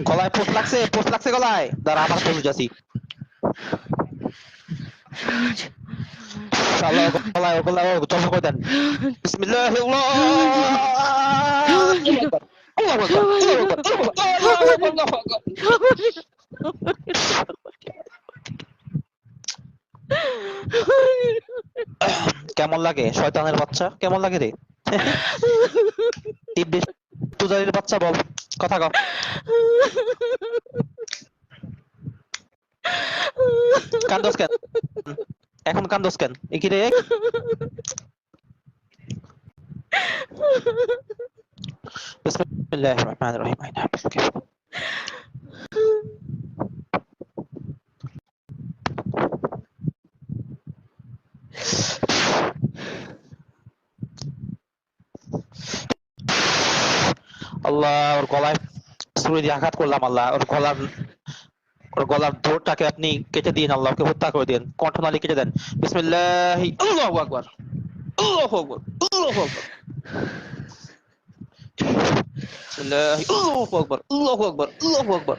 গলায় পোস্ট লাগছে গলায়। দাঁড়া আমার পোস্ট যাচ্ছি। শালা গলায় জমা করে দেন। বিসমিল্লাহির কেমন লাগে শয়তানের বাচ্চা? কেমন লাগে রে? ইবলিস পূজারীর বাচ্চা, বল কথা কও। কান্দোস কেন? এখন কান্দোস কেন? এ কি রে? বিসমিল্লাহির রহমানির রহিম। আল্লাহ, ওর গলায় ছুরি দিয়ে আঘাত করলাম। আল্লাহ, ওর গলার দৌড়টাকে আপনি কেটে দিন। আল্লাহ, ওকে হত্যা করে দিন, কণ্ঠনালী কেটে দেন। বিসমিল্লাহি আল্লাহু আকবার, আল্লাহু আকবার, আল্লাহু আকবার, বিসমিল্লাহি আল্লাহু আকবার, আল্লাহু আকবার, আল্লাহু আকবার।